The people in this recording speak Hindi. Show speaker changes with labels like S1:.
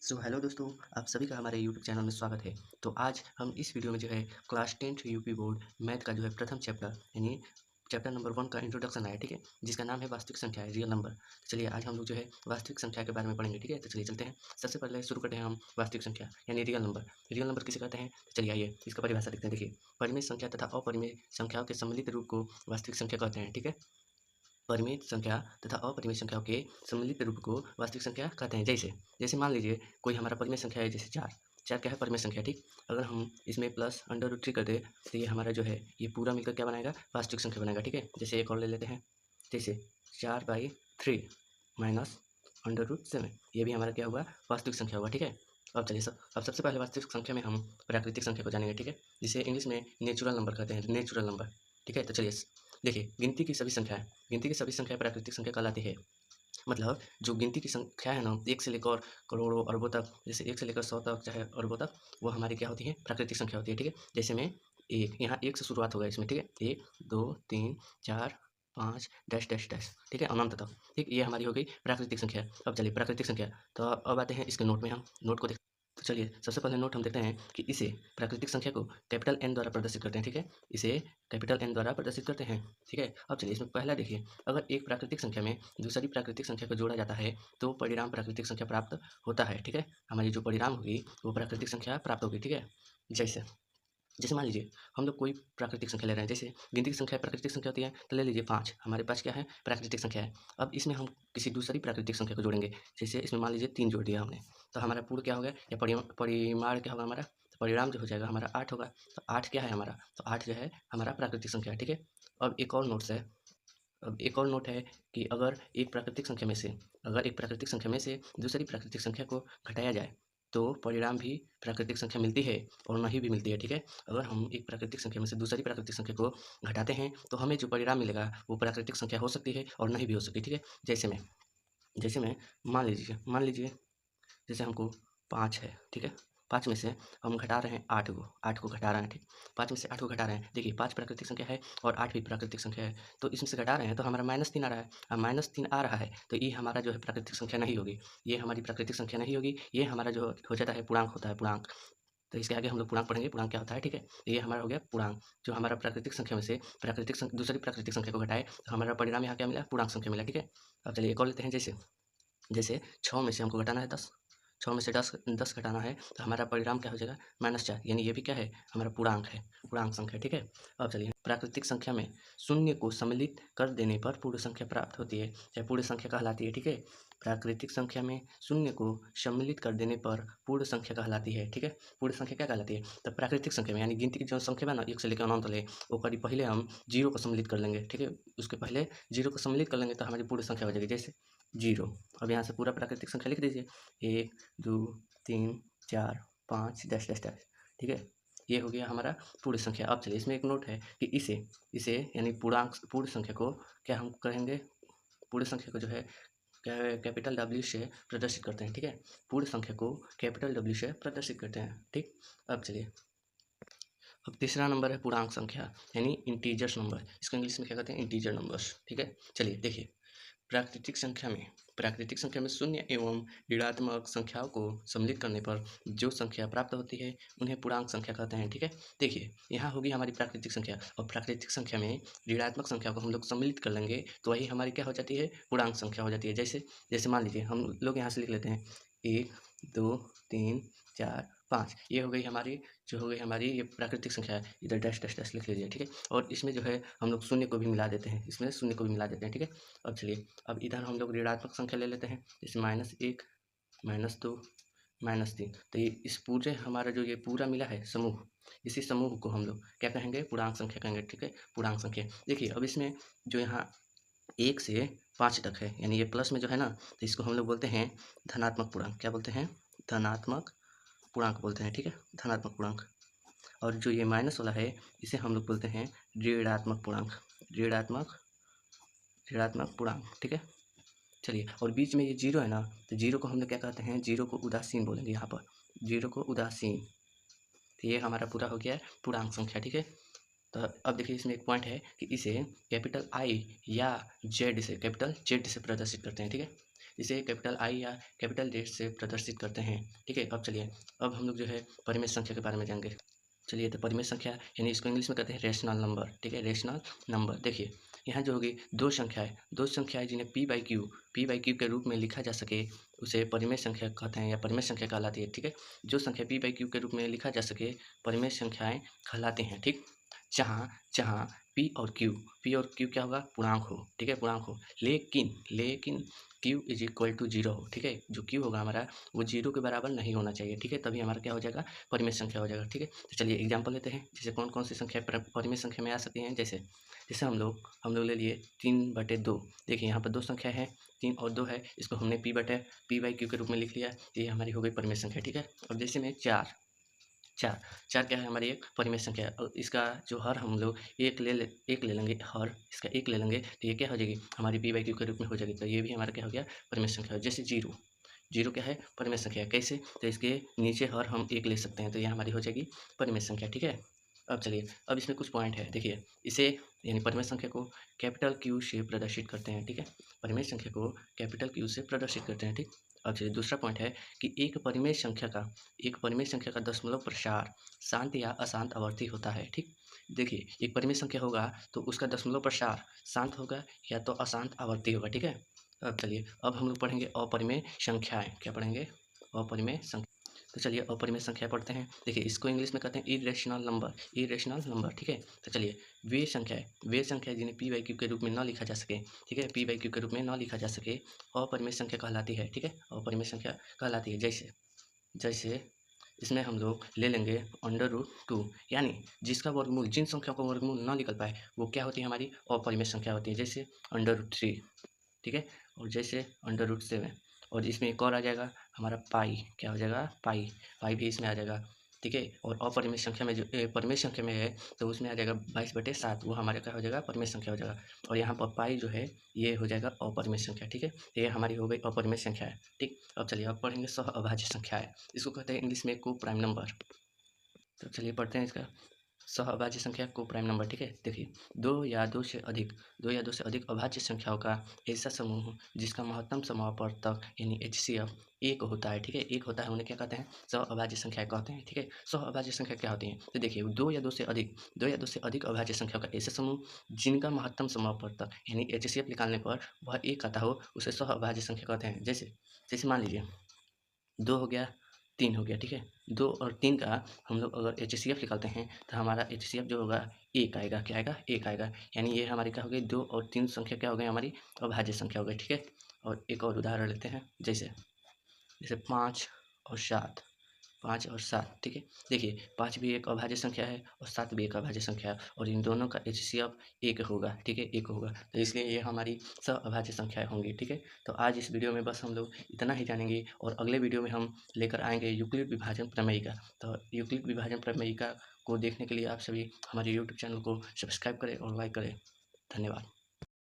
S1: हेलो दोस्तों, आप सभी का हमारे यूट्यूब चैनल में स्वागत है। तो आज हम इस वीडियो में जो है class 10th UP board math का जो है प्रथम चैप्टर यानी चैप्टर नंबर 1 का इंट्रोडक्शन है, ठीक है? जिसका नाम है वास्तविक संख्या है, रियल नंबर। चलिए आज हम लोग जो है वास्तविक संख्या के बारे में पढ़ेंगे, ठीक है? तो चलिए चलते हैं। सबसे पहले शुरू करते हैं हम वास्तविक संख्या यानी रियल नंबर। रियल नंबर किसे कहते हैं? तो चलिए आइए इसका परिभाषा देखते हैं। देखिए, परिमेय संख्या तथा अपरिमेय संख्याओं के सम्मिलित रूप को वास्तविक संख्या कहते हैं, ठीक है? परिमित संख्या तथा अपरिमित संख्याओं के सम्मिलित रूप को वास्तविक संख्या कहते हैं। जैसे जैसे मान लीजिए कोई हमारा परिमेय संख्या है, जैसे चार। चार क्या है? परिमेय संख्या, ठीक। अगर हम इसमें प्लस अंडर रूट थ्री कर दे तो ये हमारा जो है ये पूरा मिलकर क्या बनाएगा? वास्तविक संख्या बनाएगा, ठीक है। जैसे एक और ले लेते हैं, जैसे 4/3 माइनस अंडर रूट 7, ये भी हमारा क्या हुआ? वास्तविक संख्या हुआ, ठीक है। अब सबसे पहले वास्तविक संख्या में हम प्राकृतिक संख्या को जानेंगे, ठीक है, जिसे इंग्लिश में नेचुरल नंबर कहते हैं, नेचुरल नंबर, ठीक है। तो चलिए देखिए, गिनती की सभी संख्याएं प्राकृतिक संख्या कहलाती है। मतलब जो गिनती की संख्या है ना, एक से लेकर करोड़ों अरबों तक, जैसे एक से लेकर 100 तक चाहे अरबों तक, वो हमारी क्या होती है? प्राकृतिक संख्या होती है, ठीक है। जैसे में एक, यहाँ एक से शुरुआत होगा इसमें, ठीक है। 1 2 3 4 5 डैश डैश डैश, ठीक है, अनंत तक, ठीक। ये हमारी हो गई प्राकृतिक संख्या। अब चलिए प्राकृतिक संख्या, तो अब आते हैं इसके नोट में, हम नोट को देख। तो चलिए सबसे पहले नोट हम देखते हैं कि इसे प्राकृतिक संख्या को कैपिटल एन द्वारा प्रदर्शित करते हैं, ठीक है। इसे कैपिटल एन द्वारा प्रदर्शित करते हैं, ठीक है। अब चलिए इसमें पहला देखिए, अगर एक प्राकृतिक संख्या में दूसरी प्राकृतिक संख्या को जोड़ा जाता है तो परिणाम प्राकृतिक संख्या प्राप्त होता है, ठीक है। हमारी जो परिणाम होगी वो प्राकृतिक संख्या प्राप्त होगी, ठीक है। जैसे जैसे मान लीजिए हम लोग कोई प्राकृतिक संख्या ले रहे हैं, जैसे गिनती की संख्या प्राकृतिक संख्या होती है, तो ले लीजिए 5, हमारे पास क्या है? प्राकृतिक संख्या है। अब इसमें हम किसी दूसरी प्राकृतिक संख्या को जोड़ेंगे, जैसे इसमें मान लीजिए 3 जोड़ दिया हमने, तो हमारा पूर्ण क्या हो गया? या परिमाण क्या होगा हमारा? तो परिणाम जो हो जाएगा हमारा 8 होगा। तो 8 क्या है हमारा? तो 8 जो है हमारा प्राकृतिक संख्या है, ठीक है। अब एक और नोट है कि अगर एक प्राकृतिक संख्या में से दूसरी प्राकृतिक संख्या को घटाया जाए तो परिणाम भी प्राकृतिक संख्या मिलती है और नहीं भी मिलती है, ठीक है। अगर हम एक प्राकृतिक संख्या में से दूसरी प्राकृतिक संख्या को घटाते हैं तो हमें जो परिणाम मिलेगा वो प्राकृतिक संख्या हो सकती है और नहीं भी हो सकती, ठीक है। जैसे में मान लीजिए जैसे हमको 5 है, ठीक है। 5 में से हम घटा रहे हैं 8 को घटा रहे हैं, ठीक। 5 में से 8 को घटा रहे हैं, देखिए 5 प्राकृतिक संख्या है और 8 भी प्राकृतिक संख्या है, तो इसमें से घटा रहे हैं तो हमारा -3 आ रहा है। अब -3 आ रहा है तो ये हमारा जो है प्राकृतिक संख्या नहीं होगी, ये हमारी प्राकृतिक संख्या नहीं होगी, ये हमारा जो हो जाता है पूर्णांक होता है, पूर्णांक। तो इसके आगे हम लोग पूर्णांक पढ़ेंगे, पूर्णांक क्या होता है, ठीक है। ये हमारा हो गया पूर्णांक, जो हमारा प्राकृतिक संख्या में से दूसरी प्राकृतिक संख्या को घटाए तो हमारा परिणाम यहाँ क्या मिला? पूर्णांक संख्या मिला, ठीक है। अब चलिए एक और लेते हैं, जैसे 6 में से हमको घटाना है 10, 6 में से 10 घटाना है तो हमारा परिणाम क्या हो जाएगा? -4, यानी ये भी क्या है? हमारा पूर्णांक है, पूर्णांक संख्या, ठीक है। अब चलिए प्राकृतिक संख्या में शून्य को सम्मिलित कर देने पर पूर्ण संख्या प्राप्त होती है, चाहे पूर्ण संख्या कहलाती है, ठीक है। प्राकृतिक संख्या में शून्य को सम्मिलित कर देने पर पूर्ण संख्या कहलाती है, ठीक है। पूर्ण संख्या क्या कहलाती है? तो प्राकृतिक संख्या में यानी गिनती की जो संख्या है ना, 1 से लेकर अनंत तक, ओकरी पहले हम 0 को सम्मिलित कर लेंगे, ठीक है। उसके पहले 0 को सम्मिलित कर लेंगे तो हमारी पूर्ण संख्या हो जाएगी, जैसे 0। अब यहाँ से पूरा प्राकृतिक संख्या लिख दीजिए, 1 2 3 4 5 डैश डैश डैश, ठीक है। ये हो गया हमारा पूर्ण संख्या। अब चलिए इसमें एक नोट है कि इसे यानी पूर्ण संख्या को क्या हम कहेंगे? पूर्ण संख्या को जो है कैपिटल डब्ल्यू से प्रदर्शित करते हैं, ठीक है। पूर्ण संख्या को कैपिटल डब्ल्यू से प्रदर्शित करते हैं, ठीक। अब चलिए, अब तीसरा नंबर है पूर्णांक संख्या यानी इंटीजर्स नंबर, इसको इंग्लिश में क्या कहते हैं? इंटीजर नंबर्स, ठीक है। चलिए देखिए, प्राकृतिक संख्या में शून्य एवं ऋणात्मक संख्याओं को सम्मिलित करने पर जो संख्या प्राप्त होती है उन्हें पूर्णांक संख्या कहते हैं, ठीक है। देखिए यहाँ होगी हमारी प्राकृतिक संख्या, और प्राकृतिक संख्या में ऋणात्मक संख्या को हम लोग सम्मिलित कर लेंगे तो वही हमारी क्या हो जाती है? पूर्णांक संख्या हो जाती है। जैसे जैसे मान लीजिए हम लोग यहाँ से लिख लेते हैं 1 2 3 4 5, ये हो गई हमारी ये प्राकृतिक संख्या है। इधर डैश डैश डैश लिख लीजिए, ठीक है। और इसमें जो है हम लोग शून्य को भी मिला देते हैं, इसमें शून्य को भी मिला देते हैं, ठीक है। अब चलिए, अब इधर हम लोग ऋणात्मक संख्या ले लेते हैं, जैसे -1 -2 -3, तो ये इस पूरे हमारा जो ये पूरा मिला है समूह, इसी समूह को हम लोग क्या कहेंगे? पूर्णांक संख्या कहेंगे, ठीक है। पूर्णांक संख्या देखिए, अब इसमें जो यहाँ 1 से 5 तक है यानी ये प्लस में जो है ना, तो इसको हम लोग बोलते हैं धनात्मक पूर्णांक। क्या बोलते हैं? धनात्मक पूर्णांक बोलते हैं, ठीक है, धनात्मक पूर्णांक। और जो ये माइनस वाला है इसे हम लोग बोलते हैं ऋणात्मक पूर्णांक, ऋणात्मक ऋणात्मक पूर्णांक, ठीक है। चलिए, और बीच में ये 0 है ना, तो 0 को हम लोग क्या कहते हैं? 0 को उदासीन बोलेंगे यहाँ पर, 0 को उदासीन। तो ये हमारा पूरा हो गया है पूर्णांक संख्या, ठीक है। तो अब देखिए इसमें एक पॉइंट है कि इसे कैपिटल I या जेड से प्रदर्शित करते हैं, ठीक है। इसे कैपिटल आई या कैपिटल जेड से प्रदर्शित करते हैं। ठीक है, अब चलिए अब हम लोग जो है परिमेय संख्या के बारे में जानेंगे। चलिए, तो परिमेय संख्या यानी इसको इंग्लिश में कहते हैं रेशनल नंबर। ठीक है, रेशनल नंबर। देखिए यहाँ जो होगी दो संख्याएं जिन्हें पी बाई क्यू के रूप में लिखा जा सके उसे परिमेय संख्या कहते हैं या परिमेय संख्या कहलाती है। ठीक है, जो संख्या पी बाई क्यू के रूप में लिखा जा सके परिमेय संख्याएं कहलाती हैं। ठीक, जहाँ जहाँ पी और क्यू क्या होगा, पूर्णांक हो। ठीक है, पूर्णांक हो, लेकिन Q is equal to zero हो। ठीक है, जो क्यू होगा हमारा वो जीरो के बराबर नहीं होना चाहिए। ठीक है, तभी हमारा क्या हो जाएगा, परिमेय संख्या हो जाएगा। ठीक है, तो चलिए एग्जाम्पल लेते हैं, जैसे कौन कौन सी संख्या परिमेय संख्या में आ सकती हैं। जैसे जैसे हम लोग ले लिए 3/2। देखिए यहाँ पर दो संख्या है, 3 और 2 है, इसको हमने पी बाई क्यू के रूप में लिख लिया, ये हमारी हो गई परिमेय संख्या। ठीक है, अब जैसे में चार क्या है, हमारी एक परिमेय संख्या है और इसका जो हर हम लोग एक ले लेंगे, हर इसका एक ले लेंगे तो ये क्या हो जाएगी, हमारी पी बाई क्यू के रूप में हो जाएगी। तो ये भी हमारा क्या हो गया, परिमेय संख्या। जैसे जीरो क्या है, परिमेय संख्या। कैसे, तो इसके नीचे हर हम एक ले सकते हैं, तो ये हमारी हो जाएगी परिमेय संख्या। ठीक है, अब चलिए अब इसमें कुछ पॉइंट है। देखिए इसे यानी परिमेय संख्या को कैपिटल क्यू से प्रदर्शित करते हैं। ठीक है, परिमेय संख्या को कैपिटल क्यू से प्रदर्शित करते हैं। ठीक, अब चलिए दूसरा पॉइंट है कि एक परिमेय संख्या का दशमलव प्रसार शांत या अशांत आवर्ती होता है। ठीक, देखिए एक परिमेय संख्या होगा तो उसका दशमलव प्रसार शांत होगा या तो अशांत आवर्ती होगा। ठीक है, अब चलिए अब हम लोग पढ़ेंगे अपरिमेय संख्याएं। क्या पढ़ेंगे, अपरिमेय संख्या। तो चलिए अपरिमेय संख्या पढ़ते हैं। देखिए इसको इंग्लिश में कहते हैं इरेशनल नंबर। ठीक है, तो चलिए वे संख्याएं जिन्हें पी बाई क्यू के रूप में न लिखा जा सके। ठीक है, पी बाई क्यू के रूप में न लिखा जा सके अपरिमेय संख्या कहलाती है। ठीक है, अपरिमेय संख्या कहलाती है। जैसे इसमें हम लोग ले लेंगे √2, यानी जिसका वर्गमूल, जिन संख्याओं का वर्गमूल ना निकल पाए वो क्या होती है, हमारी अपरिमेय संख्या होती है। जैसे √3। ठीक है, और जैसे √7, और इसमें एक और आ जाएगा हमारा पाई। क्या हो जाएगा, पाई भी इसमें आ जाएगा। ठीक है, और अपरिमेय संख्या में जो परिमेय संख्या में है तो उसमें आ जाएगा 22/7, वो हमारे क्या हो जाएगा, परिमेय संख्या हो जाएगा। और यहाँ पर पाई जो है ये हो जाएगा अपरिमेय संख्या। ठीक है, ये हमारी हो गई अपरिमेय संख्या है। ठीक, अब चलिए अब पढ़ेंगे सह अभाज्य संख्या है, इसको कहते हैं इंग्लिश में को प्राइम नंबर। तो चलिए पढ़ते हैं इसका सहअभाज्य संख्या को प्राइम नंबर। ठीक है, देखिए दो या दो से अधिक अभाज्य संख्याओं का ऐसा समूह जिसका महत्तम समापवर्तक यानी HCF एक होता है। ठीक है, एक होता है, उन्हें क्या कहते हैं, सहअभाज्य संख्या कहते हैं। ठीक है, सहअभाज्य संख्या क्या होती है, तो देखिए दो या दो से अधिक अभाज्य संख्याओं का ऐसा समूह जिनका महत्तम समापवर्तक यानी HCF निकालने पर वह एक आता हो उसे सहअभाज्य संख्या कहते हैं। जैसे मान लीजिए 2 हो गया, 3 हो गया। ठीक है, 2 और 3 का हम लोग अगर HCF निकालते हैं तो हमारा HCF जो होगा एक आएगा। क्या आएगा, एक आएगा, यानी ये हमारी क्या हो गई, 2 और 3 संख्या क्या हो गई, हमारी अभाज्य संख्या हो गई। ठीक है, और एक और उदाहरण लेते हैं, जैसे 5 और 7। ठीक है, देखिए 5 भी एक अभाज्य संख्या है और 7 भी एक अभाज्य संख्या है और इन दोनों का HCF एक होगा। ठीक है, एक होगा, तो इसलिए ये हमारी सहअभाज्य संख्याएं होंगी। ठीक है, तो आज इस वीडियो में बस हम लोग इतना ही जानेंगे और अगले वीडियो में हम लेकर आएंगे यूक्लिड विभाजन प्रमेयिका। तो यूक्लिड विभाजन प्रमेयिका को देखने के लिए आप सभी हमारे यूट्यूब चैनल को सब्सक्राइब करें और लाइक करें। धन्यवाद।